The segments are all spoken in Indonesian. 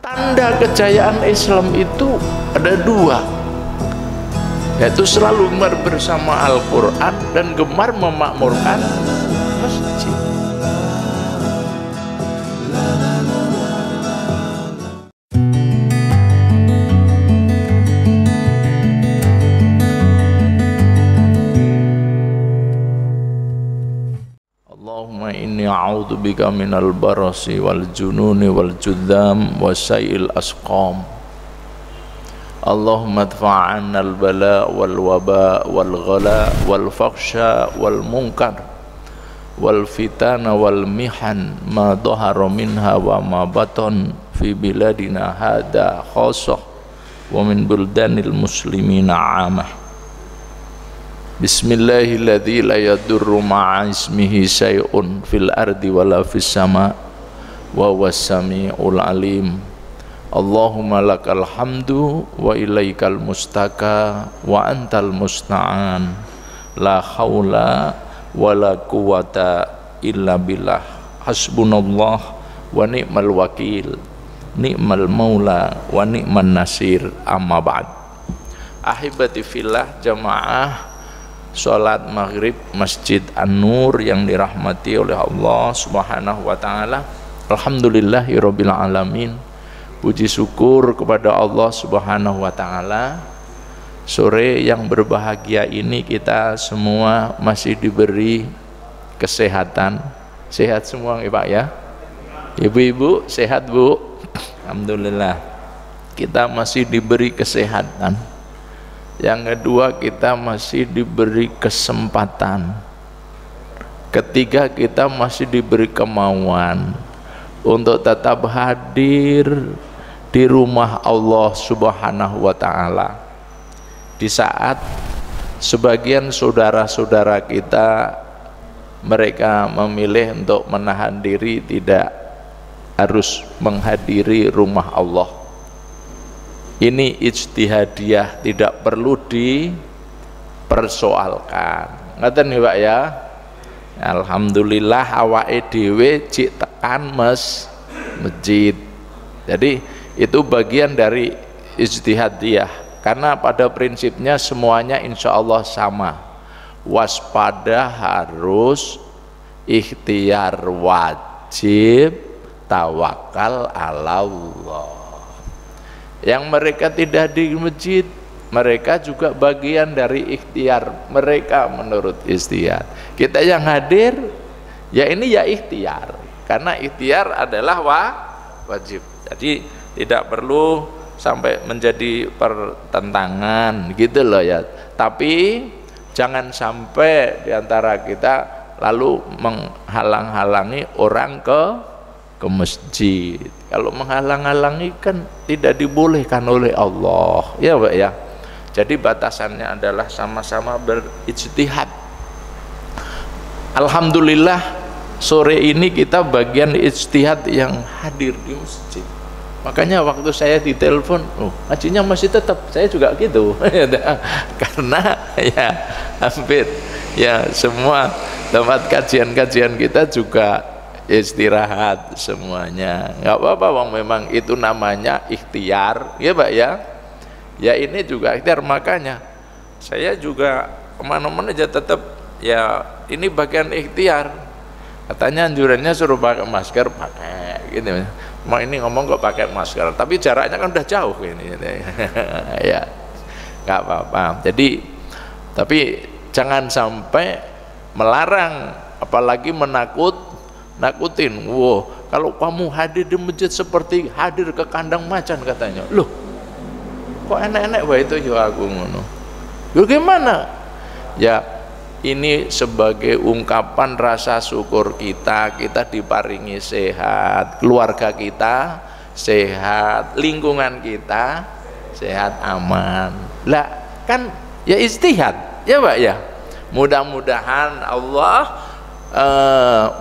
Tanda kejayaan Islam itu ada dua, yaitu selalu gemar bersama Al-Quran dan gemar memakmurkan masjid. Allahumma inni a'udzubika minal barasi wal jununi wal judzam wa sayil asqam. Allahumma adfa'anna al bala wal waba wal ghala wal fakhsha wal munkar wal fitana wal mihan ma dhahara minha wa ma batan fi biladina hada khassah wa min buldanil muslimina 'amah. Bismillahilladzi la yadurru ma'a ismihi syai'un fil ardi wala fis sama wa huwas samiul alim. Allahumma lakal hamdu wa ilaikal mustaka wa antal musta'an, la haula wala quwata illa billah, hasbunallah wa ni'mal wakil, ni'mal maula wa ni'man nasir, amma ba'd. Ahibati fillah, jamaah sholat maghrib Masjid An-Nur yang dirahmati oleh Allah Subhanahu wa ta'ala. Alhamdulillahirabbil alamin. Puji syukur kepada Allah Subhanahu wa ta'ala. Sore yang berbahagia ini kita semua masih diberi kesehatan. Sehat semua ya Pak ya? Ibu-ibu sehat Bu? Alhamdulillah. Kita masih diberi kesehatan. Yang kedua, kita masih diberi kesempatan. Ketiga, kita masih diberi kemauan untuk tetap hadir di rumah Allah Subhanahu wa ta'ala. Di saat sebagian saudara-saudara kita, mereka memilih untuk menahan diri, tidak harus menghadiri rumah Allah. Ini ijtihadiyah, tidak perlu dipersoalkan. Ngaten nih Pak ya. Alhamdulillah awake dhewe cik tekan masjid. Jadi itu bagian dari ijtihadiyah. Karena pada prinsipnya semuanya insya Allah sama. Waspada harus, ikhtiar wajib, tawakal ala Allah. Yang mereka tidak di masjid, mereka juga bagian dari ikhtiar mereka menurut ikhtiar. Kita yang hadir, ya ini ya ikhtiar, karena ikhtiar adalah wajib. Jadi tidak perlu sampai menjadi pertentangan gitu loh ya. Tapi jangan sampai diantara kita lalu menghalang-halangi orang ke masjid. Kalau menghalang-halangi kan tidak dibolehkan oleh Allah ya Pak ya. Jadi batasannya adalah sama-sama berijtihad. Alhamdulillah sore ini kita bagian ijtihad yang hadir di masjid. Makanya waktu saya ditelepon, ngajinya masih tetap, saya juga gitu. Karena ya hampir ya semua tempat kajian-kajian kita juga istirahat semuanya. Nggak apa-apa wong, memang itu namanya ikhtiar ya Pak ya. Ya ini juga ikhtiar, makanya saya juga kemana-mana aja tetap ya ini bagian ikhtiar. Katanya anjurannya suruh pakai masker, pakai gitu. Mau ini ngomong kok pakai masker, tapi jaraknya kan udah jauh ini. Ya nggak apa-apa. Jadi tapi jangan sampai melarang, apalagi nakutin. Wow, kalau kamu hadir di masjid seperti hadir ke kandang macan katanya. Loh, kok enak-enak wah itu ya aku ngono. Yo gimana? Ya ini sebagai ungkapan rasa syukur kita diparingi sehat, keluarga kita sehat, lingkungan kita sehat, aman. Lah kan ya ijtihad ya Pak ya. Mudah-mudahan Allah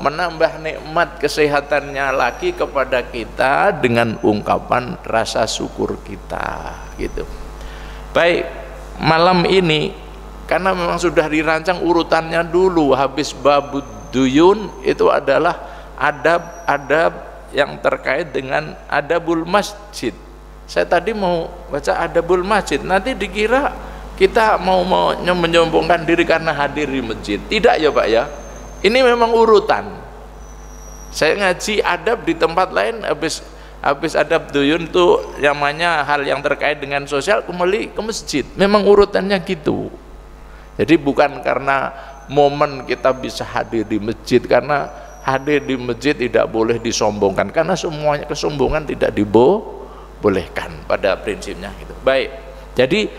menambah nikmat kesehatannya lagi kepada kita dengan ungkapan rasa syukur kita gitu. Baik, malam ini karena memang sudah dirancang urutannya dulu, habis babud duyun itu adalah adab yang terkait dengan adabul masjid. Saya tadi mau baca adabul masjid, nanti dikira kita mau menyombongkan diri karena hadir di masjid. Tidak ya Pak ya, ini memang urutan. Saya ngaji adab di tempat lain, habis adab duyun itu namanya hal yang terkait dengan sosial, kembali ke masjid. Memang urutannya gitu. Jadi bukan karena momen kita bisa hadir di masjid, karena hadir di masjid tidak boleh disombongkan, karena semuanya kesombongan tidak dibolehkan pada prinsipnya gitu. Baik, jadi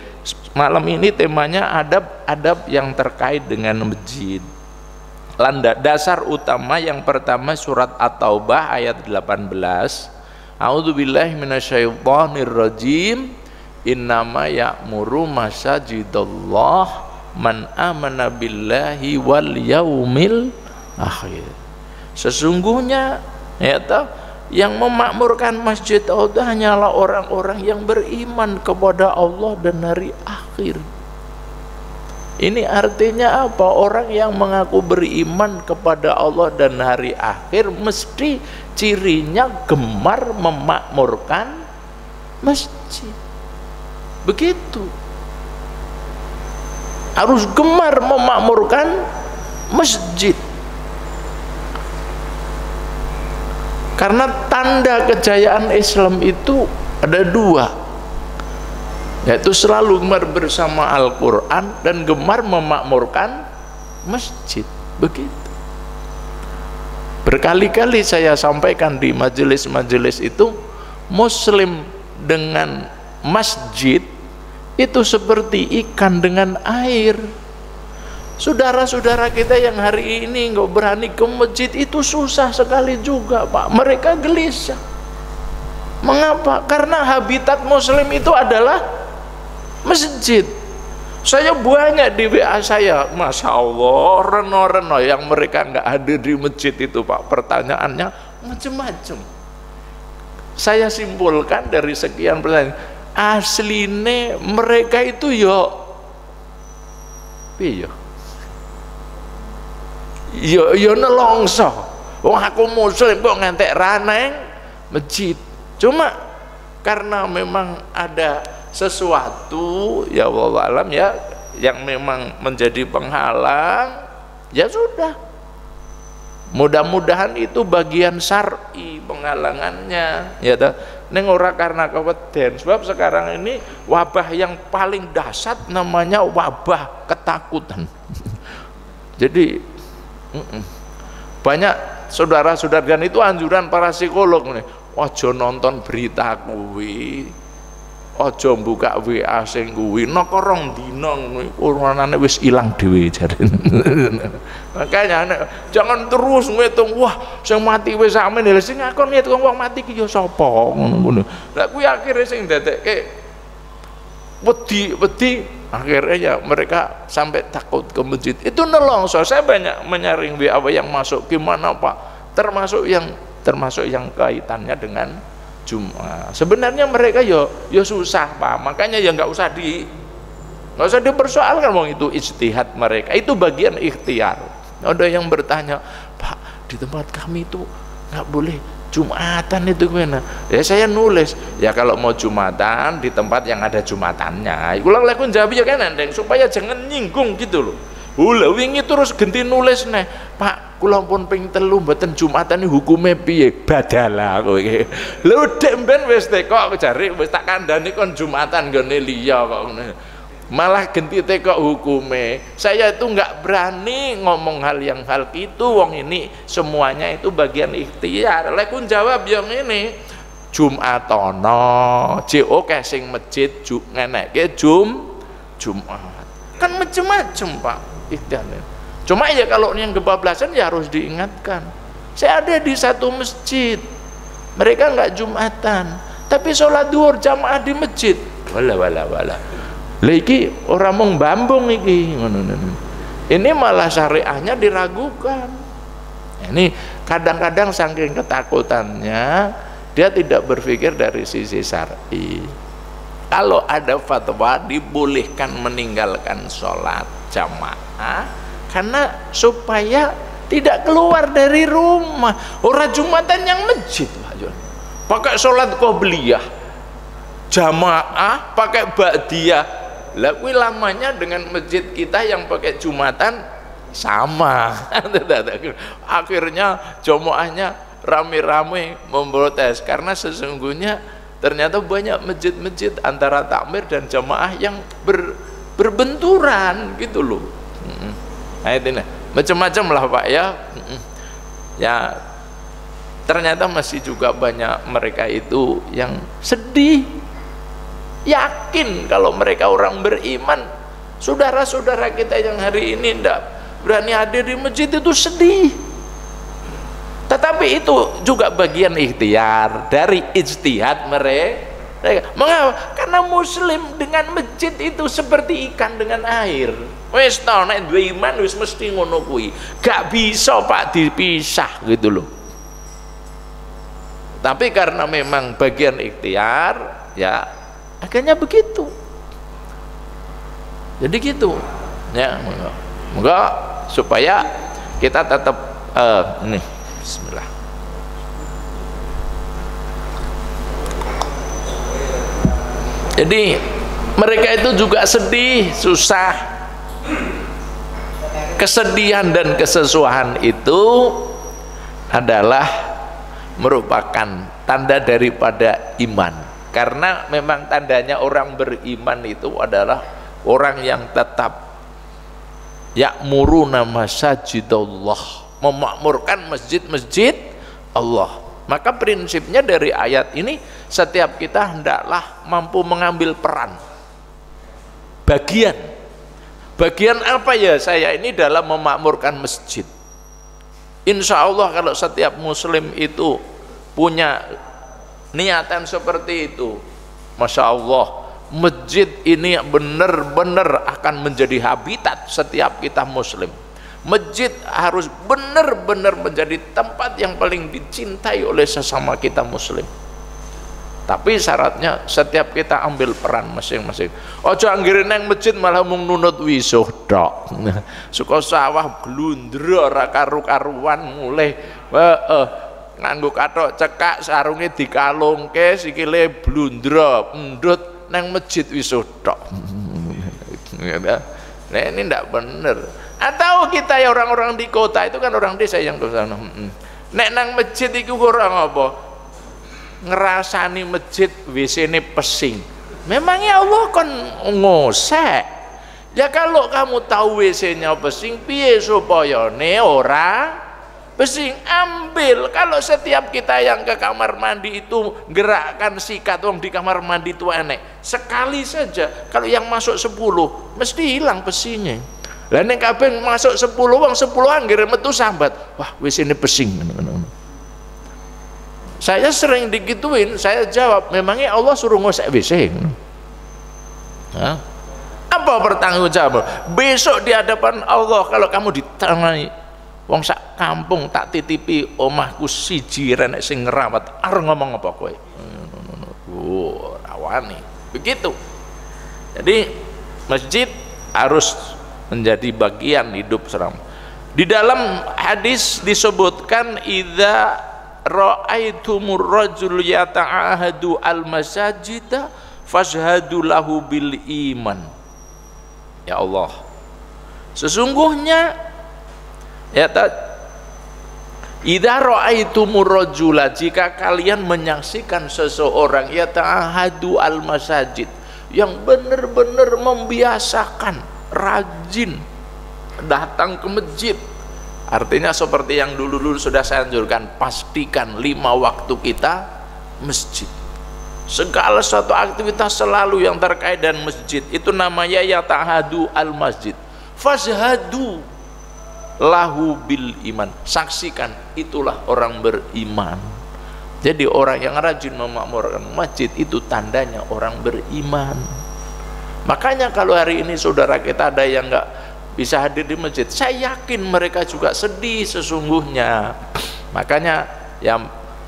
malam ini temanya adab-adab yang terkait dengan masjid. Dasar utama yang pertama surat At-Taubah ayat 18. A'udzubillahi minasyaitonirrajim. Innama ya'muru masajidallah man amana billahi wal yaumil akhir. Sesungguhnya ya toh, yang memakmurkan masjid Allah hanyalah orang-orang yang beriman kepada Allah dan hari akhir. Ini artinya apa? Orang yang mengaku beriman kepada Allah dan hari akhir mesti cirinya gemar memakmurkan masjid. Begitu. Harus gemar memakmurkan masjid. Karena tanda kejayaan Islam itu ada dua, yaitu selalu gemar bersama Al-Quran dan gemar memakmurkan masjid. Begitu. Berkali-kali saya sampaikan di majelis-majelis itu, Muslim dengan masjid itu seperti ikan dengan air. Saudara-saudara kita yang hari ini nggak berani ke masjid itu susah sekali juga Pak. Mereka gelisah. Mengapa? Karena habitat Muslim itu adalah masjid. Saya banyak di WA saya, Masya Allah, reno-reno yang mereka nggak hadir di masjid itu Pak. Pertanyaannya macam-macam. Saya simpulkan dari sekian pertanyaan, asline mereka itu yo nelongso. Wong aku Muslim kok ngantek raneng masjid. Cuma karena memang ada sesuatu ya wallahu alam ya yang memang menjadi penghalang, ya sudah. Mudah-mudahan itu bagian syar'i penghalangannya, ya toh. Ning ora karena keweden, sebab sekarang ini wabah yang paling dahsyat namanya wabah ketakutan. Jadi banyak saudara-saudara, dan itu anjuran para psikolog nih, ojo nonton berita kuwi, ojo buka WA sing kuwi, nek rong dina urusanane wis ilang dhewe jarene. Makanya jangan terus ngitung, wah sing mati wis sakmen, lha sing ngakon ngitung wong mati ki ya sapa ngono. Lah kuwi akhire sing dadekke wedi akhirnya ya mereka sampai takut ke masjid. Itu nelongso. Saya banyak menyaring WA yang masuk, gimana Pak, termasuk yang kaitannya dengan Jumat. Sebenarnya mereka yo susah Pak, makanya ya nggak usah dipersoalkan, wong itu ijtihad mereka, itu bagian ikhtiar. Ada yang bertanya, Pak, di tempat kami itu nggak boleh Jumatan itu gimana? Ya saya nulis, ya kalau mau Jumatan di tempat yang ada Jumatannya. Ulang lekun jawab ya kan Nandeng, supaya jangan nyinggung gitu loh. Ula wingi terus ganti nulis nih, Pak, kula pun ping 3 mboten Jumatan hukume piye? Badalah kowe iki. Lho dek ben wis teko jare wis tak kandhani kon Jumatan nggone liya kok ngono. Malah ganti teko hukume. Saya itu nggak berani ngomong hal gitu, wong ini semuanya itu bagian ikhtiar. Lekun jawab yang ini Jumatono jo sing masjid ngenekke Jumat kan macam-macam Pak ikhtiarnya. Cuma ya kalau yang kebablasan ya harus diingatkan. Saya ada di satu masjid, mereka nggak Jumatan tapi sholat duhur jamaah di masjid. Wala lagi orang mau bambung iki. Ini malah syariahnya diragukan. Ini kadang-kadang saking ketakutannya dia tidak berpikir dari sisi syar'i. Kalau ada fatwa dibolehkan meninggalkan sholat jamaah karena supaya tidak keluar dari rumah. Orang Jumatan yang masjid pakai sholat qobliyah, jamaah pakai ba'diyah. Lah kuwi lamanya dengan masjid kita yang pakai Jumatan sama. Akhirnya jamaahnya rame-rame memprotes karena sesungguhnya ternyata banyak masjid-masjid antara takmir dan jamaah yang berbenturan gitu loh. Nah itu macam-macam lah Pak ya. Ya ternyata masih juga banyak mereka itu yang sedih, yakin kalau mereka orang beriman. Saudara-saudara kita yang hari ini tidak berani hadir di masjid itu sedih. Tetapi itu juga bagian ikhtiar dari ijtihad mereka. Mengapa? Karena muslim dengan masjid itu seperti ikan dengan air. Wis tau nek duwe iman wis mesti ngono kuwi. Gak bisa Pak dipisah gitu loh. Tapi karena memang bagian ikhtiar, ya akhirnya begitu. Jadi gitu. Ya, moga supaya kita tetap ini bismillah. Jadi mereka itu juga sedih, susah. Kesedihan dan kesesuaian itu adalah merupakan tanda daripada iman. Karena memang tandanya orang beriman itu adalah orang yang tetap ya'muruna masajidallah, memakmurkan masjid-masjid Allah. Maka prinsipnya dari ayat ini setiap kita hendaklah mampu mengambil peran, bagian apa ya saya ini dalam memakmurkan masjid. Insya Allah kalau setiap muslim itu punya niatan seperti itu, Masya Allah, masjid ini benar-benar akan menjadi habitat setiap kita muslim. Masjid harus benar-benar menjadi tempat yang paling dicintai oleh sesama kita muslim. Tapi syaratnya setiap kita ambil peran masing-masing. Ojo anggere nang masjid malah mung nunut wisuh tok. Suka sawah glundra ora karu-karuan mulai nganggo kathok cekak sarunge dikalungke sikile blundra endut nang masjid wisuh tok. Nah ini ndak bener. Atau kita ya orang-orang di kota itu kan orang desa yang ke sana. Nek nang masjid iku orang apa? Ngerasani masjid WC ini pesing. Memangnya Allah kan ngosek. Ya kalau kamu tahu WC-nya pesing, piye supaya ne ora pesing? Ambil. Kalau setiap kita yang ke kamar mandi itu gerakkan sikat wong di kamar mandi itu enek. Sekali saja. Kalau yang masuk 10 mesti hilang pesingnya. Lah nek kabeh masuk 10 wong 10 anggere metu sambat. Wah, WC ini pesing. Saya sering digituin, saya jawab, memangnya Allah suruh ngosek WC? Apa bertanggung jawab? Besok di hadapan Allah kalau kamu ditangani wong sak kampung tak titipi omahku siji renek sing ngerawat, arep ngomong apa kowe? Rawani. Begitu. Jadi masjid harus menjadi bagian hidup seram. Di dalam hadis disebutkan idza ra'aitumur rajul yata'ahadu al-masajida fashhadu lahu bil iman. Ya Allah, sesungguhnya ya idza ra'aitumur rajula, jika kalian menyaksikan seseorang yata'ahadu al-masajid, yang benar-benar membiasakan rajin datang ke masjid. Artinya seperti yang dulu-dulu sudah saya anjurkan, pastikan 5 waktu kita masjid. Segala suatu aktivitas selalu yang terkait dengan masjid, itu namanya yata'ahadu al-masjid. Fashhadu lahu bil iman. Saksikan, itulah orang beriman. Jadi orang yang rajin memakmurkan masjid itu tandanya orang beriman. Makanya kalau hari ini saudara kita ada yang enggak bisa hadir di masjid, saya yakin mereka juga sedih sesungguhnya. Makanya ya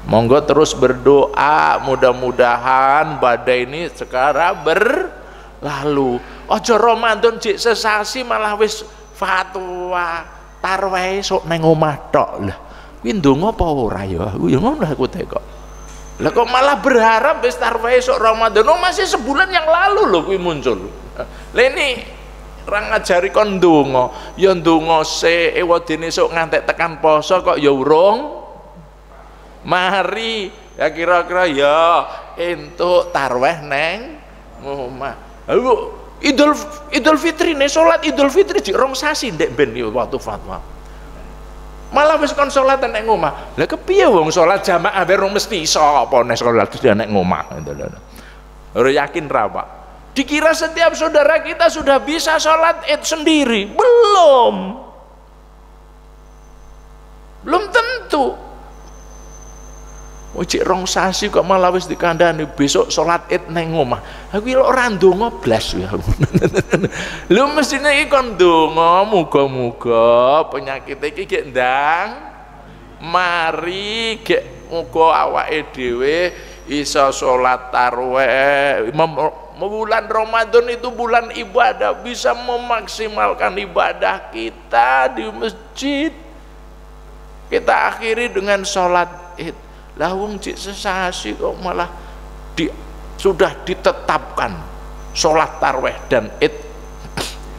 monggo terus berdoa, mudah-mudahan badai ini sekarang berlalu. Ojo Ramadan jek sesasi malah wis fatwa tarweh sok nang omah tok. Lah kuwi ndonga apa ora ya? Aku ya ngono aku teko. Lah kok malah berharap wis tarwih esuk Ramadan? Oh, masih sebulan yang lalu lho kuwi muncul. Lah ini orang ngajari kon ndonga, ya ndonga se ewadene esuk ngantek tekan poso kok ya urung mari. Ya kira-kira ya entuk tarwih neng omah. Lho Idul Fitri nih, salat Idul Fitri jek rong sasi ndek ben waktu fatwa. Malah wis kon salat nek omah. Lah kepiye wong salat jamaah ben rong mesti iso apa nek salat nek omah. Ora yakin ra, Pak? Dikira setiap saudara kita sudah bisa sholat Id sendiri. Belum tentu. Cek rong sasi kok malah wis dikandani besok sholat Id neng omah. Aku lho ora ndonga blas ya. Lho mestine iki kon ndonga muga-muga penyakit iki gek ndang mari gek muga awake dhewe iso sholat tarawih. Bulan Ramadan itu bulan ibadah, bisa memaksimalkan ibadah kita di masjid. Kita akhiri dengan sholat Id. Lah wong cik sesasi kok malah sudah ditetapkan sholat tarawih dan Id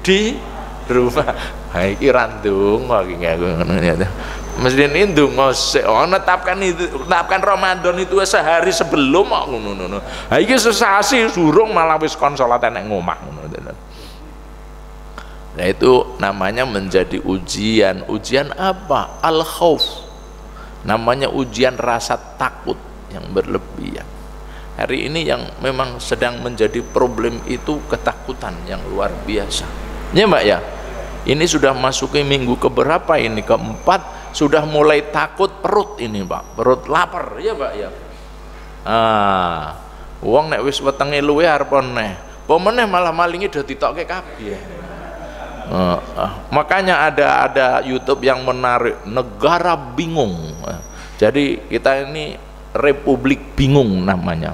di rumah. Ha iki ra ndonga iki aku ngono ya. Mesti ndonga netapkan Ramadan itu sehari sebelum kok ngono. Ha iki sesasi durung malah wis kon salat nek ngomah ngono. Nah itu namanya menjadi ujian. Ujian apa? Al-khauf. Namanya ujian rasa takut yang berlebihan. Hari ini yang memang sedang menjadi problem itu ketakutan yang luar biasa. Ya Mbak ya, ini sudah masuki minggu keberapa ini? Keempat, sudah mulai takut perut ini Pak, perut lapar ya Mbak ya. Wong nek wis wetenge luwe arep neh, pemeneh malah malingi do ditokke kabeh. Makanya ada YouTube yang menarik, negara bingung. Jadi kita ini Republik Bingung namanya.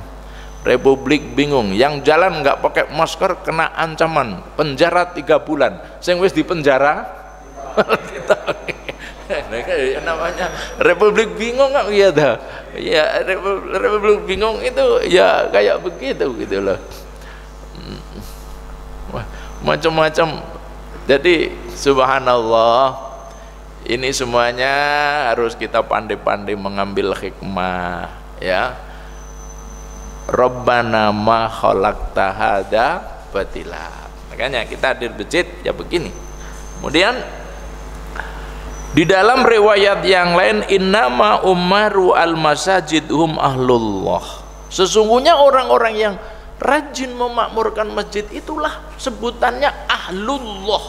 Republik Bingung, yang jalan nggak pakai masker kena ancaman penjara 3 bulan. Sing wis di penjara namanya Republik Bingung nggak ya dah. Ya Republik Bingung itu ya kayak begitu gitu loh. Macam-macam. Jadi subhanallah, ini semuanya harus kita pandai-pandai mengambil hikmah ya. Rabbana ma khalaqta hadza batila. Makanya kita hadir masjid ya begini. Kemudian di dalam riwayat yang lain, innama umaru al masajid hum ahlullah. Sesungguhnya orang-orang yang rajin memakmurkan masjid itulah sebutannya ahlullah,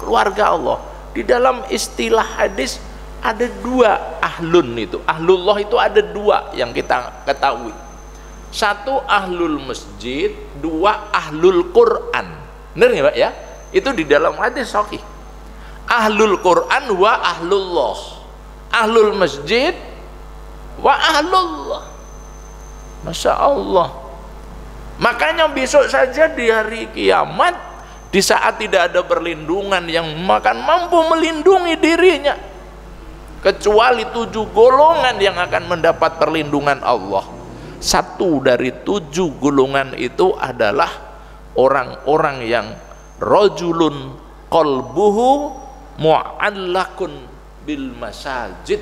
keluarga Allah. Di dalam istilah hadis ada 2 ahlun itu. Ahlullah itu ada 2 yang kita ketahui. 1 ahlul masjid, 2 ahlul Quran. Benar nggak Pak ya? Itu di dalam hadis sahih. Ahlul Quran wa ahlullah. Ahlul masjid wa ahlullah. Masya Allah. Makanya besok saja di hari kiamat, di saat tidak ada perlindungan yang makan mampu melindungi dirinya kecuali 7 golongan yang akan mendapat perlindungan Allah. 1 dari 7 golongan itu adalah orang-orang yang rajulun qalbuhu mu'allakun bil masajid,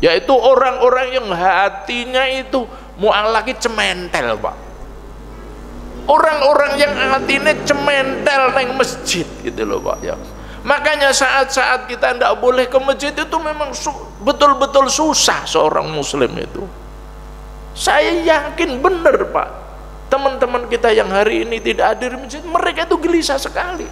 yaitu orang-orang yang hatinya itu mu'allaki cementel Pak. Orang-orang yang hatinya cementel neng masjid gitu loh Pak ya. Makanya saat-saat kita tidak boleh ke masjid itu memang betul-betul susah seorang muslim itu. Saya yakin benar Pak, teman-teman kita yang hari ini tidak hadir di masjid, mereka itu gelisah sekali.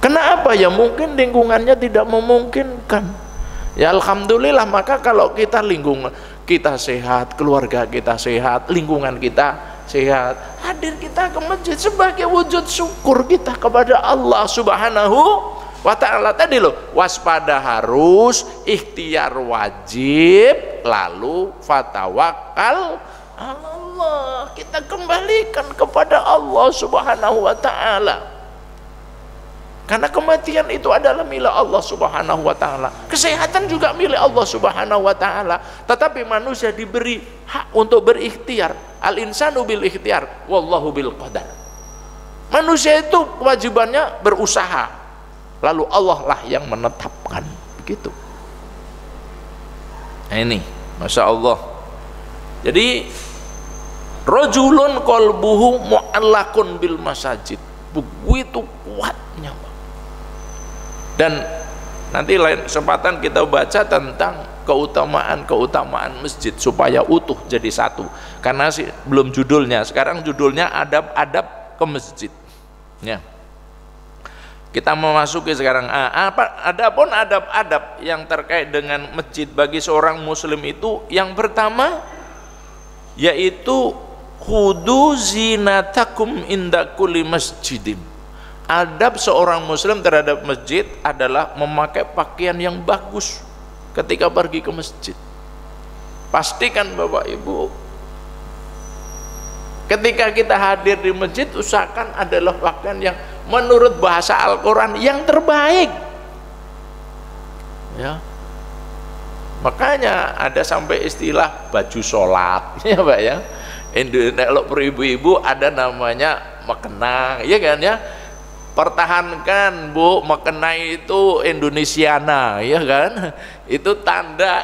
Kenapa ya? Mungkin lingkungannya tidak memungkinkan. Ya alhamdulillah, maka kalau kita lingkungan kita sehat, keluarga kita sehat, lingkungan kita sehat, hadir kita ke masjid sebagai wujud syukur kita kepada Allah Subhanahu wa ta'ala. Tadi loh, waspada harus, ikhtiar wajib, lalu fatawakal Allah, kita kembalikan kepada Allah Subhanahu wa ta'ala. Karena kematian itu adalah milik Allah Subhanahu wa taala. Kesehatan juga milik Allah Subhanahu wa taala. Tetapi manusia diberi hak untuk berikhtiar. Al-insanu bil ikhtiar, wallahu bil qadar. Manusia itu kewajibannya berusaha. Lalu Allah lah yang menetapkan. Begitu. Nah ini, Masya Allah. Jadi rajulun qalbuhu mu'allaqun bil masajid. Begitu kuatnya. Dan nanti lain kesempatan kita baca tentang keutamaan masjid supaya utuh jadi satu. Karena belum judulnya, sekarang judulnya adab-adab ke masjid. Ya. Kita memasuki sekarang adapun adab-adab yang terkait dengan masjid bagi seorang muslim itu yang pertama yaitu khudu zinatakum inda kulli masjidin. Adab seorang muslim terhadap masjid adalah memakai pakaian yang bagus ketika pergi ke masjid. Pastikan Bapak Ibu, ketika kita hadir di masjid usahakan adalah pakaian yang menurut bahasa Al-Quran yang terbaik ya. Makanya ada sampai istilah baju sholat ya Pak ya. Kalau per ibu-ibu ada namanya mekena ya kan ya. Pertahankan Bu, mekena itu Indonesiana ya kan, itu tanda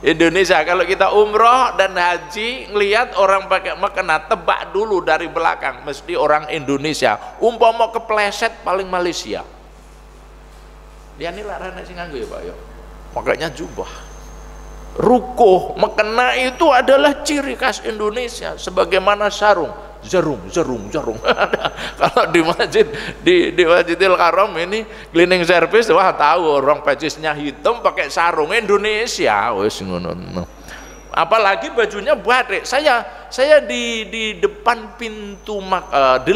Indonesia. Kalau kita umroh dan haji ngelihat orang pakai mekena, tebak dulu dari belakang mesti orang Indonesia. Umpama kepleset paling Malaysia. Dia ini larang sing nganggo ya Pak ya. Makanya jubah rukuh mekena itu adalah ciri khas Indonesia, sebagaimana sarung jarum. Kalau di masjid di Masjidil Haram ini cleaning service, wah tahu orang pecisnya hitam pakai sarung Indonesia wis ngono. Apalagi bajunya batik. Saya di depan pintu 8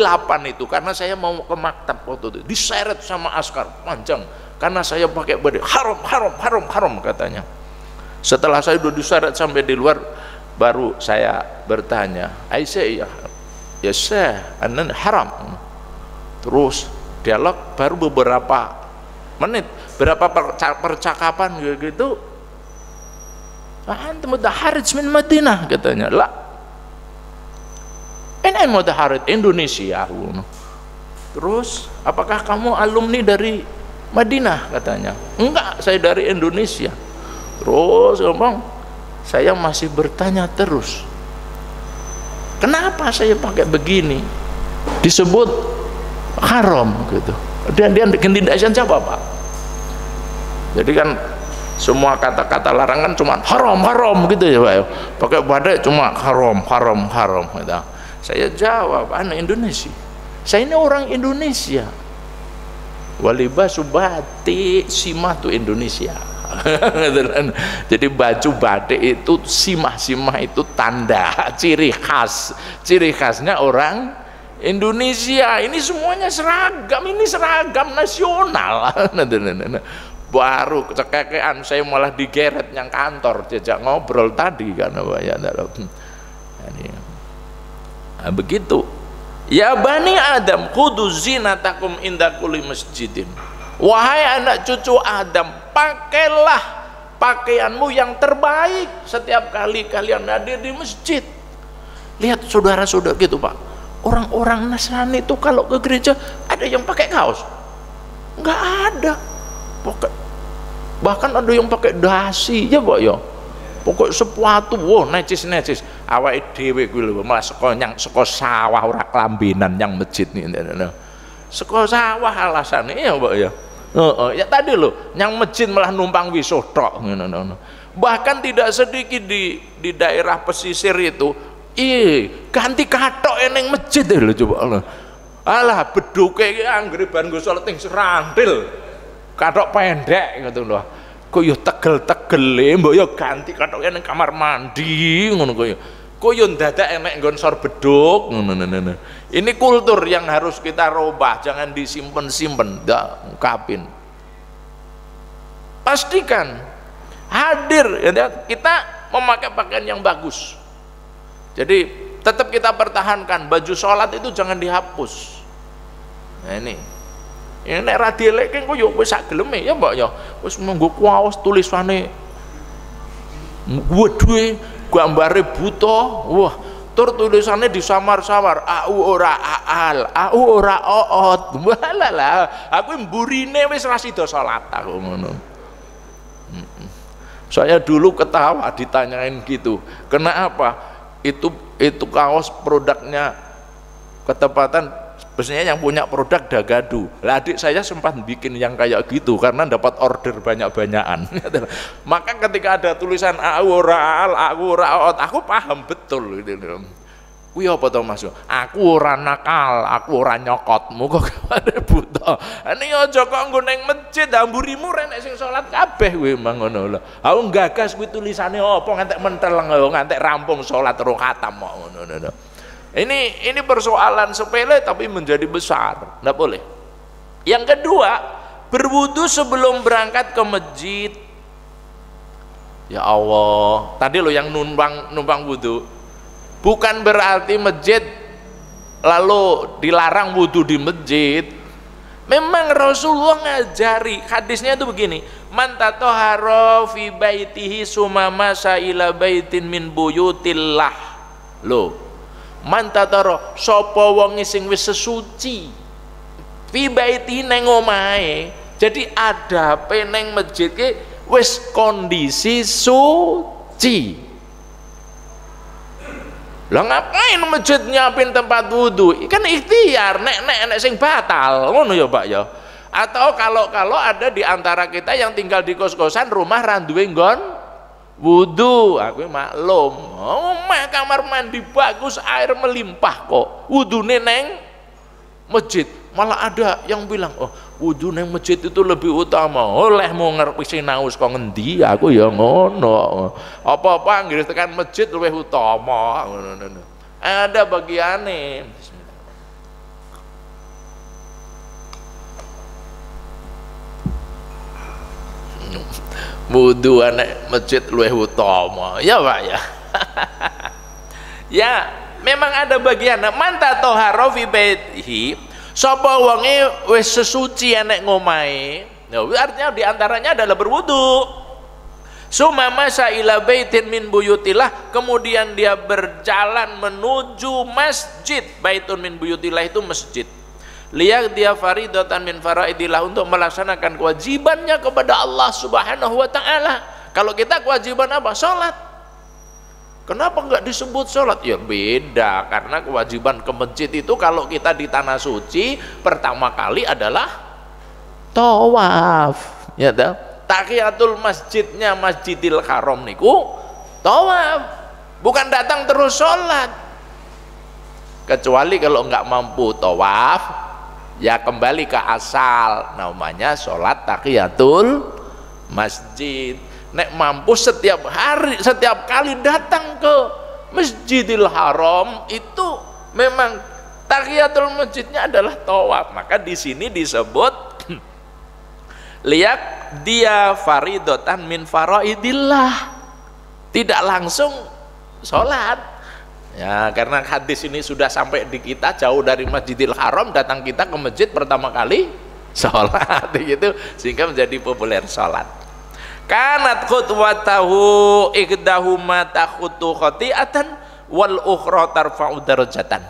itu karena saya mau ke maktab waktu itu diseret sama askar panjang karena saya pakai batik. Haram katanya. Setelah saya sudah diseret sampai di luar baru saya bertanya, Aisyah ya Syekh, anan haram. Terus dialog baru beberapa menit, berapa percakapan gitu. Antum mutaharij min Madinah katanya. La. Ini mutaharij Indonesia. Terus apakah kamu alumni dari Madinah katanya? Enggak, saya dari Indonesia. Terus ngomong, saya masih bertanya terus. Kenapa saya pakai begini? Disebut haram gitu. Dan dia kendidasian siapa Pak? Jadi kan semua kata-kata larangan cuma haram gitu ya Pak. Pakai batik cuma haram gitu. Saya jawab, anak Indonesia. Saya ini orang Indonesia. Walibasu batik simah tu Indonesia. Jadi baju batik itu simah itu tanda ciri khasnya orang Indonesia. Ini semuanya seragam, ini seragam nasional. Baru cekekean saya malah digeret yang kantor jejak ngobrol tadi kan ya. Nah, begitu ya Bani Adam khudu zinatakum inda kulli masjidin. Wahai anak cucu Adam, pakailah pakaianmu yang terbaik setiap kali kalian hadir di masjid. Lihat saudara-saudara gitu Pak, orang-orang Nasrani itu kalau ke gereja ada yang pakai kaos? Nggak ada. Bahkan ada yang pakai dasi ya Pak ya. Pokok sepatu, wow necis. Awake dhewe kuwi lho, malah saka sawah ora kelambinan yang masjid nih. Saka sawah alasannya ya Pak ya. Ya tadi loh, yang masjid malah numpang wisata. Bahkan tidak sedikit di daerah pesisir itu, ganti katok eneng masjid lho coba. Alah beduke iki anggere ban nggo saleting serantil. Katok pendek gitu loh. Kok yo tegel-tegele mbok yo ganti katoke ning kamar mandi ngono kok yo. Kok yo dadak enek nggon sor beduk ngono. Ini kultur yang harus kita robah, jangan disimpen-simpen, ndak ungkapin. Pastikan hadir ya, kita memakai pakaian yang bagus. Jadi tetap kita pertahankan baju sholat itu jangan dihapus. Nah ini Nek ra dielekke engko yo wis sak geleme ya mbok ya. Wis nganggo kuwaos tulisane wedhe gambare buta. Wah, tur tulisannya disamar-samar, au ora aal, au ora oot. Walalah, aku mburine wis ra sida salat aku ngono. Saya dulu ketawa ditanyain gitu. Kenapa? Itu kaos produknya ketepatan biasanya yang punya produk Dagadu. Lah adik saya sempat bikin yang kayak gitu karena dapat order banyak-banyakan. Maka ketika ada tulisan au ora al, au ora ot, aku paham betul gitu. Kuwi apa to Mas? Aku ora nakal, aku ora nyokotmu kok ada buta. Ini aja kok nggo ning masjid amburimu renek sing salat kabeh kuwi mang ngono lho. Aku gagas kuwi tulisane apa ngantek menteleng ngantek rampung salat rong khatam kok ngono. Ini persoalan sepele tapi menjadi besar, nggak boleh. Yang kedua, berwudu sebelum berangkat ke masjid. Ya Allah, tadi lo yang numpang wudu, bukan berarti masjid lalu dilarang wudu di masjid. Memang Rasulullah ngajari, hadisnya itu begini, man tatahhara fi baitihi sumama ila baitin min buyutillah. Loh, mantatara sapa wong sing wis sesuci fi baiti neng omahe, jadi adape neng masjid ki wis kondisi suci. Lah ngapain masjid nyiapin tempat wudu? Kan ikhtiar, nek sing batal ngono ya Pak ya. Atau kalau ada di antara kita yang tinggal di kos-kosan rumah ra duwe nggon wudu, aku maklum, omah kamar mandi bagus, air melimpah kok, wudune neng masjid. Malah ada yang bilang, oh wudu neng masjid itu lebih utama. Oleh mau ngerti sinau kok ngendi, aku ya ngono. Apa-apa nggih tekan masjid lebih utama. Ada bagiane. Wudu anak masjid luwih utama ya Pak ya. Ya memang ada bagian man tatahhara fi baitihi, sapa wonge wis sesuci anak ngomahe. Nah, artinya diantaranya adalah berwudu. Sumama ila baitin min buyutillah, kemudian dia berjalan menuju masjid. Baitun min buyutillah itu masjid. Liyak dia faridatan min faraidillah, untuk melaksanakan kewajibannya kepada Allah Subhanahu wa taala. Kalau kita kewajiban apa? Salat. Kenapa enggak disebut salat? Ya beda, karena kewajiban ke masjid itu kalau kita di tanah suci pertama kali adalah tawaf. Ya toh? Tahiyatul masjidnya Masjidil Haram niku tawaf. Bukan datang terus salat. Kecuali kalau enggak mampu tawaf, ya kembali ke asal, namanya sholat tahiyatul masjid. Nek mampu setiap hari, setiap kali datang ke Masjidil Haram itu memang tahiyatul masjidnya adalah tawaf. Maka di sini disebut liyak dia faridatan min faraidillah, tidak langsung sholat. Ya, karena hadis ini sudah sampai di kita, jauh dari Masjidil Haram, datang kita ke masjid pertama kali sholat gitu, sehingga menjadi populer sholat. Kanat khutwatahu ikdahuma takhutu khati'atan wal ukhra tarfa'u darajatan.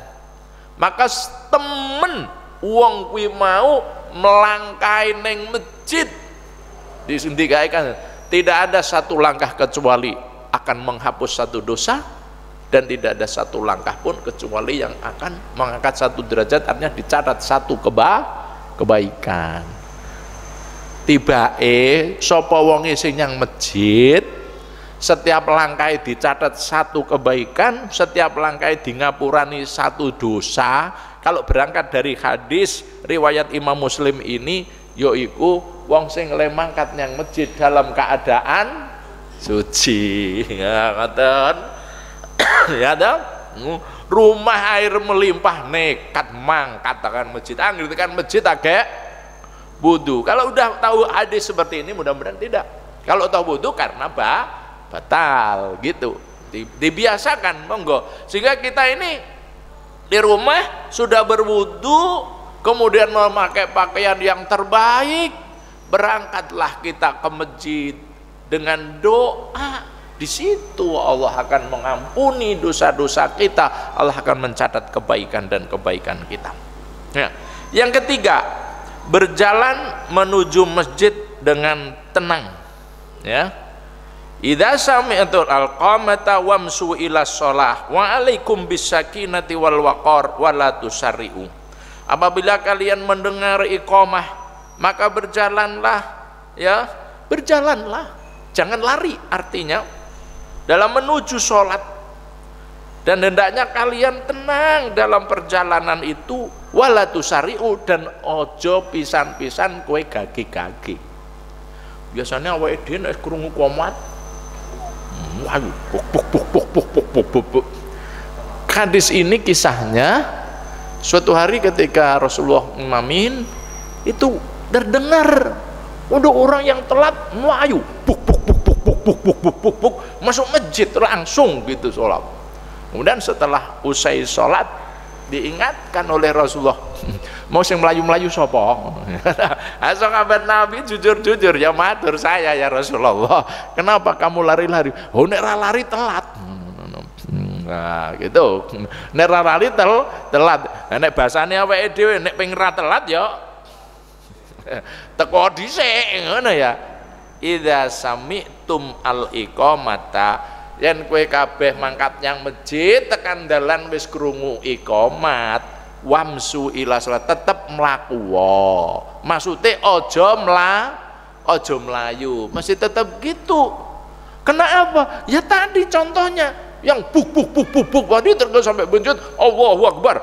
Maka temen wong kuwi mau melangkai neng masjid disindikaikan, tidak ada satu langkah kecuali akan menghapus satu dosa, dan tidak ada satu langkah pun kecuali yang akan mengangkat satu derajat, artinya dicatat satu kebaikan. Tibae sapa wonge sing nyang masjid, setiap langkah dicatat satu kebaikan, setiap langkah di ngapurani satu dosa. Kalau berangkat dari hadis riwayat Imam Muslim ini, yaiku wong sing le mangkat nyang masjid dalam keadaan suci. Ya ngoten. Ya dong, rumah air melimpah nekat mangkat akan masjid, anggur kan masjid agak wudu. Kalau udah tahu hadis seperti ini, mudah-mudahan tidak. Kalau tahu wudu karena batal gitu, dibiasakan monggo. Sehingga kita ini di rumah sudah berwudu, kemudian memakai pakaian yang terbaik, berangkatlah kita ke masjid dengan doa. Di situ Allah akan mengampuni dosa-dosa kita, Allah akan mencatat kebaikan dan kebaikan kita. Ya. Yang ketiga, berjalan menuju masjid dengan tenang. Ya. Idza sami'tul alqamata wamsu ila shalah wa alaikum bisakinati wal waqar wa la tusarri'u. Apabila kalian mendengar iqamah, maka berjalanlah, ya, berjalanlah. Jangan lari, artinya dalam menuju sholat, dan hendaknya kalian tenang dalam perjalanan itu, wala tusari'u, dan ojo pisan-pisan kowe gage-gage. Biasanya awake dhewe nek krungu qomat, wayu puk. Hadis ini kisahnya suatu hari ketika Rasulullah ngamin, itu terdengar untuk orang yang telat melayu puk masuk masjid langsung gitu sholat. Kemudian setelah usai sholat diingatkan oleh Rasulullah, mau sing melayu-melayu sopo? Asal kabar Nabi jujur-jujur, ya matur saya ya Rasulullah, kenapa kamu lari-lari? Oh nek lari telat. Nah gitu, nek lari telat. Nek bahasane awake dhewe nek pengen telat ya teko dhisik ngono ya. Idza sami'tum al-iqamata, yen kowe kabeh mangkat nyang masjid tekan dalan wis krungu iqamat, wamsu ila salat, tetep mlaku wae. Maksude aja mlayu, mesti tetep gitu. Kenapa? Ya tadi contohnya yang buk tadi terus sampai bencut Allahu Akbar.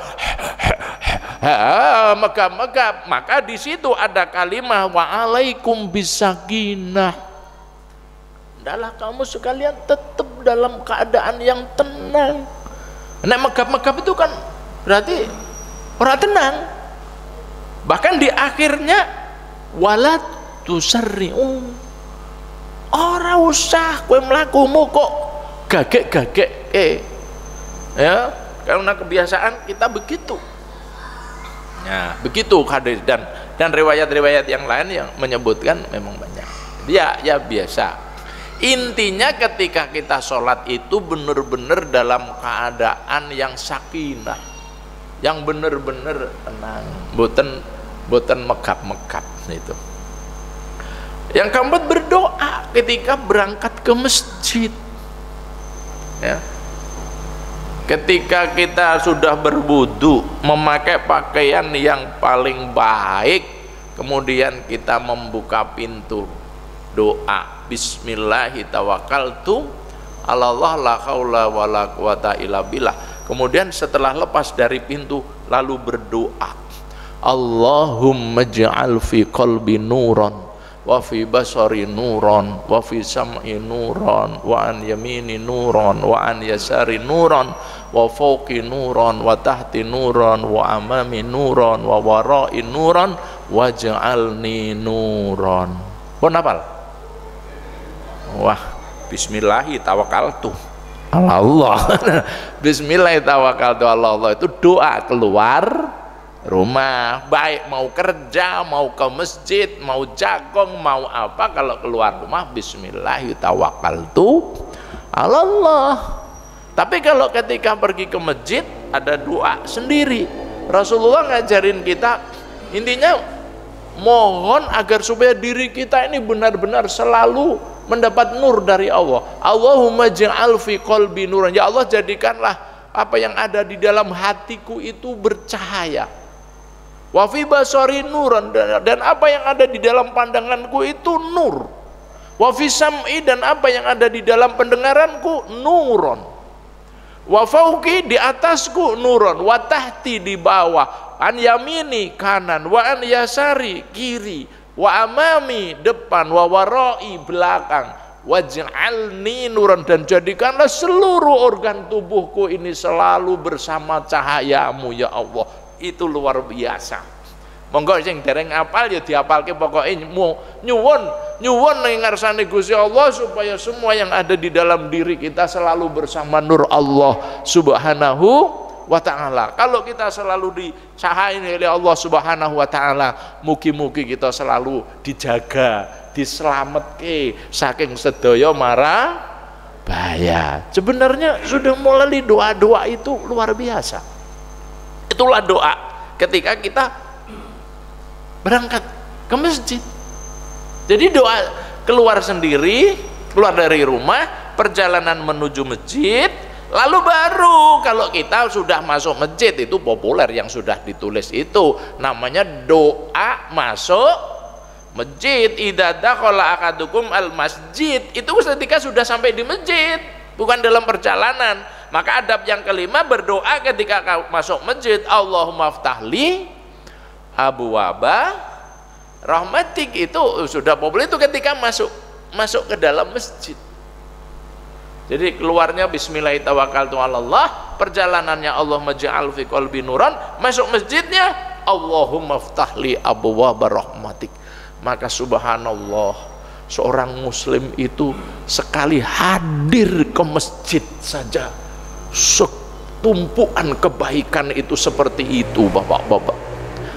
Maka di situ ada kalimat wa alaikum bisakinah. Hendaklah kamu sekalian tetap dalam keadaan yang tenang. Nek megap-megap itu kan berarti orang tenang. Bahkan di akhirnya wala tusarri'u. Ora usah kowe mlakumu kok gagek-gagek. Ya, karena kebiasaan kita begitu. Nah, begitu hadis dan riwayat-riwayat yang lain yang menyebutkan memang banyak. Ya biasa. Intinya ketika kita sholat itu benar-benar dalam keadaan yang sakinah, yang benar-benar tenang, boten megap-megap itu. Yang keempat, berdoa ketika berangkat ke masjid. Ya. Ketika kita sudah berwudu, memakai pakaian yang paling baik, kemudian kita membuka pintu doa, bismillahirrahmanirrahim, Allah la haula wala quwata illa billah. Kemudian setelah lepas dari pintu lalu berdoa, Allahumma ij'al fi qalbi nuran wa fi basari nuran wa fi sam'i nuran wa an yamini nuran wa an yasari nuran wa fawqi nuran wa tahti nuran wa amami nuran wa wara'i nuran waj'alni nuran. Pun hafal? Wah, bismillahi tawakkaltu ala Allah. Bismillahi tawakkaltu ala Allah itu doa keluar rumah, baik mau kerja, mau ke masjid, mau jagong, mau apa, kalau keluar rumah bismillahi tawakkaltu ala Allah. Tapi kalau ketika pergi ke masjid ada doa sendiri. Rasulullah ngajarin kita, intinya mohon agar supaya diri kita ini benar-benar selalu mendapat nur dari Allah. Allahumma ja'al fi qalbi nuran, ya Allah jadikanlah apa yang ada di dalam hatiku itu bercahaya. Wa fi basari nuran, dan apa yang ada di dalam pandanganku itu nur. Wa fi sam'i, dan apa yang ada di dalam pendengaranku nuron. Wa fauqi, di atasku nuron. Wa tahti, di bawah. An yamini, kanan. Wa an yasari, kiri. Wa amami, depan. Wa warai, belakang. Waj'alni nuran, dan jadikanlah seluruh organ tubuhku ini selalu bersama cahayamu ya Allah. Itu luar biasa. Monggo sing dereng apal ya diapalke, pokoknya nyuwun ning ngarsane Gusti Allah supaya semua yang ada di dalam diri kita selalu bersama nur Allah Subhanahu wa ta'ala. Kalau kita selalu dicahain oleh Allah Subhanahu wa ta'ala, mugi-mugi kita selalu dijaga, diselametke saking sedaya mara bahaya. Sebenarnya sudah mulai doa-doa itu luar biasa. Itulah doa ketika kita berangkat ke masjid. Jadi doa keluar sendiri, keluar dari rumah, perjalanan menuju masjid, lalu baru kalau kita sudah masuk masjid, itu populer yang sudah ditulis itu namanya doa masuk masjid. Idza dakhala akadukum al masjid, itu ketika sudah sampai di masjid, bukan dalam perjalanan. Maka adab yang kelima berdoa ketika masuk masjid, Allahumma ftahli abwaba rahmatik. Itu sudah populer itu ketika masuk ke dalam masjid. Jadi keluarnya bismillahirrahmanirrahim, perjalanannya Allahumma ja'al fi qalbi nuran, masuk masjidnya Allahumma ftahli abwaaba rahmatik. Maka subhanallah, seorang muslim itu sekali hadir ke masjid saja setumpuan kebaikan itu seperti itu, bapak-bapak.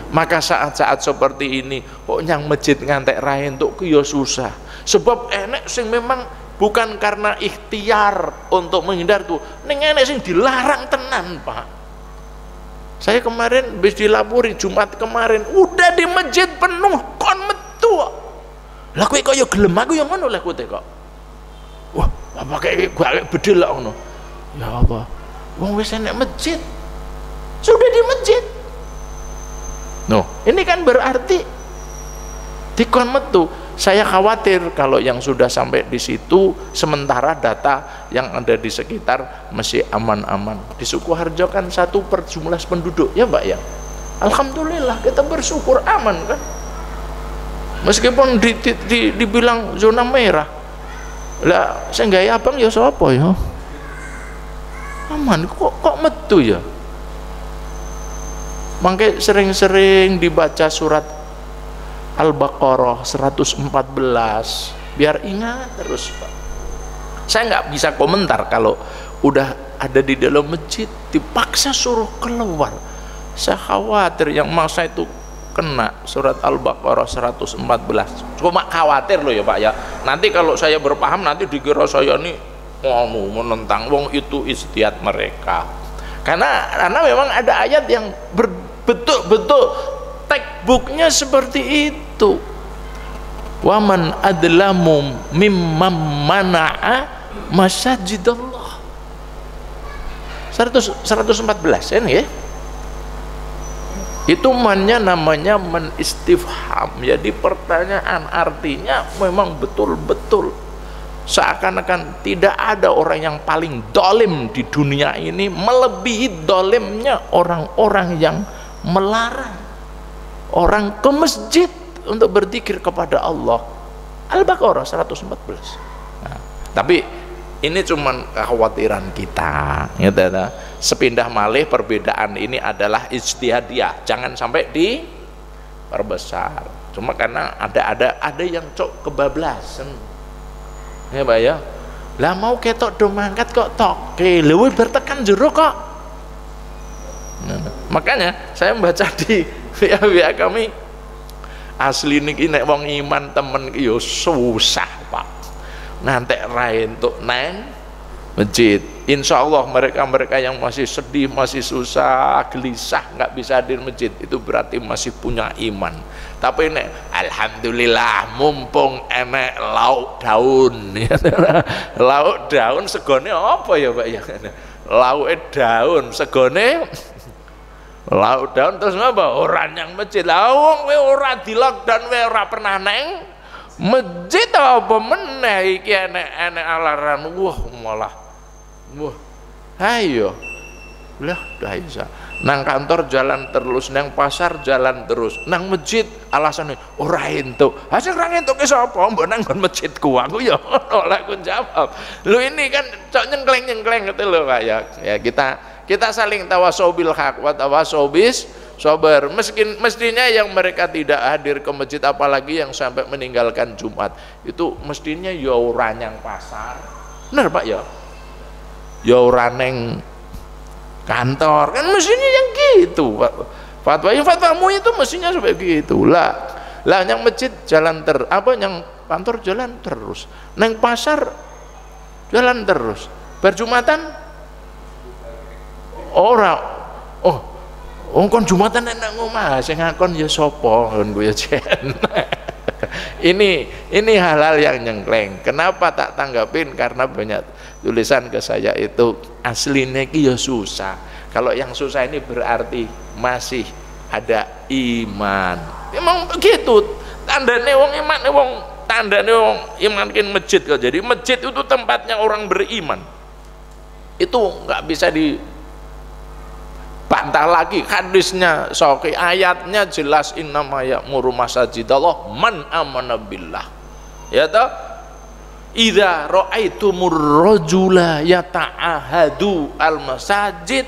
Maka saat-saat seperti ini kok nyang masjid ngantek ra entuk ku ya susah. Sebab enek sing memang bukan karena ikhtiar untuk menghindar tuh, ning enek sing dilarang tenan, Pak. Saya kemarin bis dilapuri Jumat kemarin, udah di masjid penuh kon metu. Lah kowe kaya gelem aku yang ngono lah kowe kok. Wah, apa kayak gua bedel lah ngono. Ya Allah, wong wis enek masjid. Sudah di masjid. No, ini kan berarti dikon metu. Saya khawatir kalau yang sudah sampai di situ sementara data yang ada di sekitar masih aman-aman. Di Sukoharjo kan 1 per jumlah penduduk ya Mbak ya. Alhamdulillah kita bersyukur aman kan. Meskipun dibilang zona merah. Lah saya nggak abang ya sapa ya. Aman kok metu ya. Mangke sering-sering dibaca surat Al-Baqarah 114 biar ingat terus, Pak. Saya nggak bisa komentar kalau udah ada di dalam masjid dipaksa suruh keluar. Saya khawatir yang masa itu kena surat Al-Baqarah 114. Cuma khawatir loh ya Pak ya. Nanti kalau saya berpaham nanti dikira saya nih menentang wong itu ijtihad mereka. Karena memang ada ayat yang betul-betul textbooknya seperti itu. Waman adlamu mimman mana'a masajidallah 114 ini ya. Itu namanya menistifham, jadi pertanyaan, artinya memang betul-betul seakan-akan tidak ada orang yang paling dolim di dunia ini melebihi dolimnya orang-orang yang melarang orang ke masjid untuk berzikir kepada Allah. Al-Baqarah 114. Nah, tapi ini cuman kekhawatiran kita, gitu ya. Sepindah malih perbedaan ini adalah ijtihadiyah, jangan sampai diperbesar. Cuma karena ada yang cok kebablasan. Ya Pak ya. Lah mau ketok do mangkat kok toke, lho bertekan jero kok. Nah, makanya saya membaca di via kami, asli niki nek wong iman temen iki yo susah Pak. Nanti raih untuk neng masjid. Insya Allah mereka yang masih sedih, masih susah, gelisah, nggak bisa hadir masjid, itu berarti masih punya iman. Tapi ini alhamdulillah mumpung enek lauk daun. Lauk daun segone apa ya Pak ya? Lauk daun segone lauk daun terus apa? Orang yang masjid. Lawang we ora di lockdown, we ora pernah neng masjid apa meneh iki enek alaran. Wah malah wah ayo lah dah bisa nang kantor jalan terus, nang pasar jalan terus, nang masjid alasannya ora entuk. Hasil ra entuk ki sapa? Mbok nang masjidku aku ya ora aku jawab. Lu ini kan cok nyengkleng gitu loh Pak ya. Ya kita saling tawasau bil haq wa tawasau bis sabar. Mestinya yang mereka tidak hadir ke masjid, apalagi yang sampai meninggalkan Jumat, itu mestinya ya ora nyang pasar. Bener Pak ya? Ya ora neng kantor, kan mestinya yang gitu. Fatwamu itu mestinya seperti gitu lah. Yang masjid jalan yang kantor jalan terus, neng pasar jalan terus, berjumatan orang kon jumatan enak ngomah, sing ngakon ya sapa kon ku ya jen. Ini hal-hal yang nyengkleng. Kenapa tak tanggapin? Karena banyak tulisan ke saya itu aslinya ki ya susah. Kalau yang susah ini berarti masih ada iman. Emang begitu. Tandane wong iman, tandane wong iman kin masjid kok. Jadi masjid itu tempatnya orang beriman. Itu nggak bisa dibantah lagi. Hadisnya sahih, ayatnya jelas, innama ya'muru masajidallah man amana billah. Ya toh? Idza ra'aitumur rajula yata'ahadu al-masajid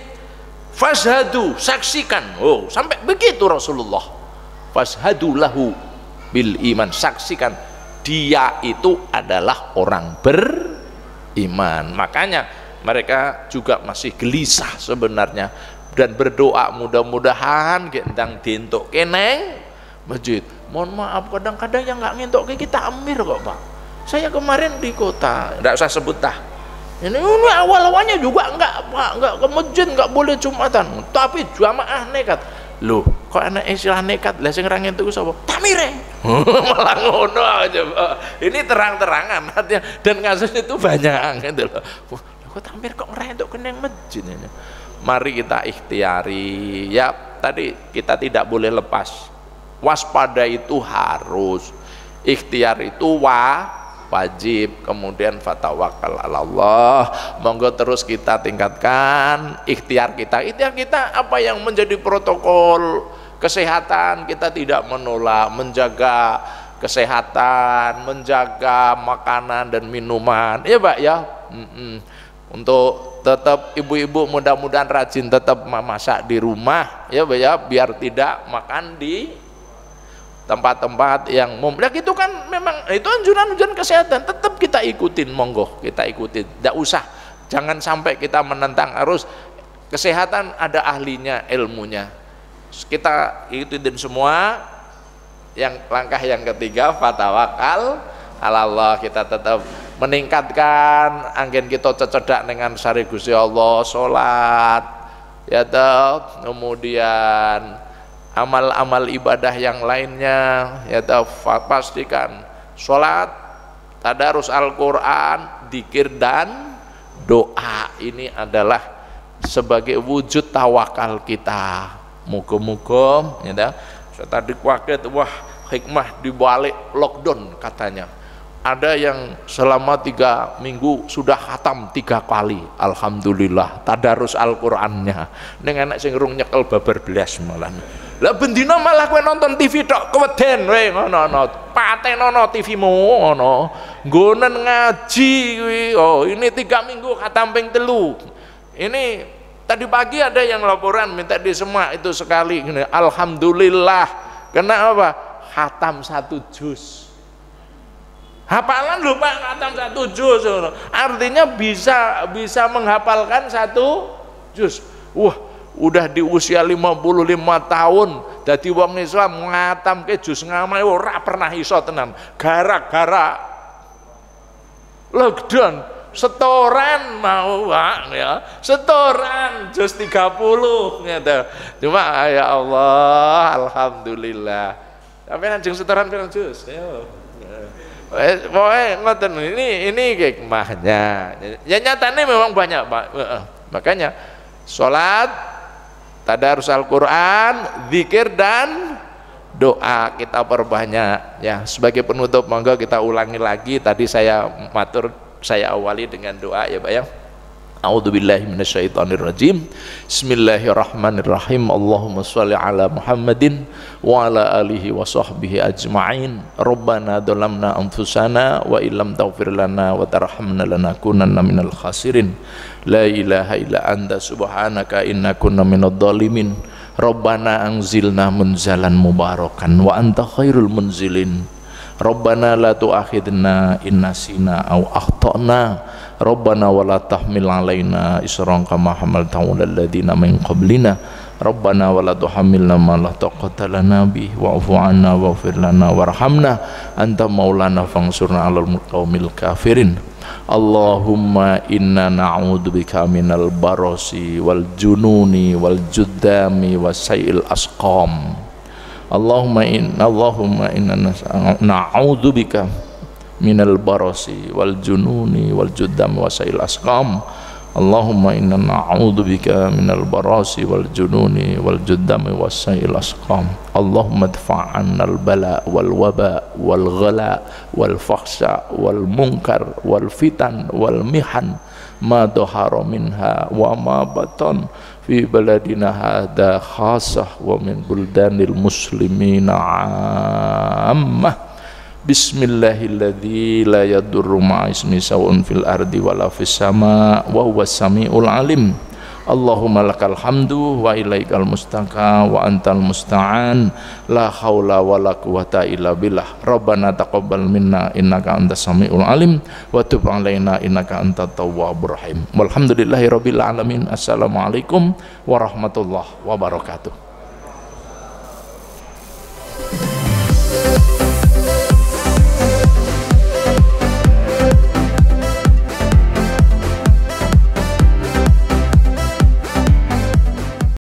fashhadu, saksikan. Oh, sampai begitu Rasulullah. Fashhadu lahu bil iman, saksikan dia itu adalah orang beriman. Makanya mereka juga masih gelisah sebenarnya dan berdoa mudah-mudahan gendang dientuk keneng masjid. Mohon maaf, kadang-kadang yang nggak ngentok kita amir kok Pak. Saya kemarin di kota, nggak usah sebut dah. Ini awal-awalnya juga nggak ke masjid, nggak boleh Jumatan, tapi jamaah nekat. Loh, kok anak istilah nekat? Lah sing ra ngentuk sapa? Tamire. Malah ngono aja. Ini terang-terangan dan kasus itu banyak gitu loh. Kok tamir kok ora entuk keneng masjid ini. Mari kita ikhtiari. Ya, tadi kita tidak boleh lepas. Waspada itu harus. Ikhtiar itu wajib. Kemudian fatawakal ala Allah. Monggo terus kita tingkatkan ikhtiar kita. Ikhtiar kita apa yang menjadi protokol kesehatan, kita tidak menolak, menjaga kesehatan, menjaga makanan dan minuman. Ya Pak ya. Untuk tetap ibu-ibu mudah-mudahan rajin tetap memasak di rumah ya Pak ya, biar tidak makan di tempat-tempat yang itu kan memang itu anjuran-anjuran kesehatan, tetap kita ikutin, monggo kita ikutin, tidak usah, jangan sampai kita menentang arus kesehatan, ada ahlinya, ilmunya, kita ikutin semua. Yang langkah yang ketiga fatawakal ala Allah, kita tetap meningkatkan angin kita cecedak dengan sari Gusti Allah, sholat ya toh, kemudian amal-amal ibadah yang lainnya ya pastikan sholat, tadarus Al-Quran, dzikir dan doa. Ini adalah sebagai wujud tawakal kita. Muga-muga ya saya tadi kaget, wah hikmah dibalik lockdown katanya. Ada yang selama 3 minggu sudah khatam 3 kali, alhamdulillah, tadarus Al-Qurannya. Neng anak sing rung nyekel babar belas malah. Lah bendina malah kowe nonton TV tok keweden kowe ngono, patenono TV-mu ngono. Nggonen ngaji kuwi. Oh, ini 3 minggu khatam ping 3. Ini tadi pagi ada yang laporan minta disemak itu sekali. Alhamdulillah. Kenapa? Khatam 1 juz. Hafalan lho Pak, khatam 1 juz. Artinya bisa menghafalkan 1 juz. Wah, udah di usia 55 tahun dadi wong Islam ngatamke juz ngamai ora pernah iso tenan. Gara-gara lockdown setoran mau Pak ya. Setoran juz 30 gitu. Cuma ya Allah, alhamdulillah. Tapi anjing setoran pirang juz? Ayo. Pokoknya ngoten, ini hikmahnya. Ya nyatanya memang banyak Pak. Makanya sholat, tadarus Al-Quran, zikir dan doa kita perbanyak. Ya, sebagai penutup monggo kita ulangi lagi. Tadi saya awali dengan doa ya Pak ya. A'udzubillahi minasyaitonirrajim. Bismillahirrahmanirrahim. Allahumma sholli ala Muhammadin wa ala alihi wa sahbihi ajma'in. Rabbana dhalamna anfusana wa illam taghfir lana wa tarhamna lanakunanna minal khasirin. La ilaha illa anta subhanaka inna kunna minadh dhalimin. Rabbana anzilna munzalan mubarakan wa anta khairul munzilin. Rabbana la tu'akhidna in nasina aw akhtana. Rabbana wa la tahmil alaina isran kama hamaltahu 'alal ladzina min qablina. Rabbana wa la tuhammilna ma la taqata lana bihi wa'fu 'anna waghfir lana warhamna anta maulana fansurna 'alal qaumil kafirin. Allahumma inna na'udzubika minal barasi wal jununi wal juddami wasai'il asqam. Allahumma inna na'udzubika minal barasi wal jununi wal juddami wasai'il asqam. Allahumma inna na'udzubika minal barasi wal jununi wal juddami wasai'il asqam. Allahumma dfa'annal bala wal waba wal ghala wal fakhsha wal munkar wal fitan wal mihan ma dhahara minha wa ma batan fi baladina hadha khasah wa min buldanil muslimina ammah. Bismillahilladzi la yadurru ma'a ismi sawun fil ardi wala fis sama wa huwas samiul alim. Allahumma lakal hamdu wa ilaikal mustaka wa antal musta'an la haula wa la quwata illa billah. Rabbana taqabbal minna innaka antas samiul alim wa tub alaina innaka antat tawwabur rahim. Walhamdulillahi rabbil alamin. Assalamualaikum warahmatullahi wabarakatuh.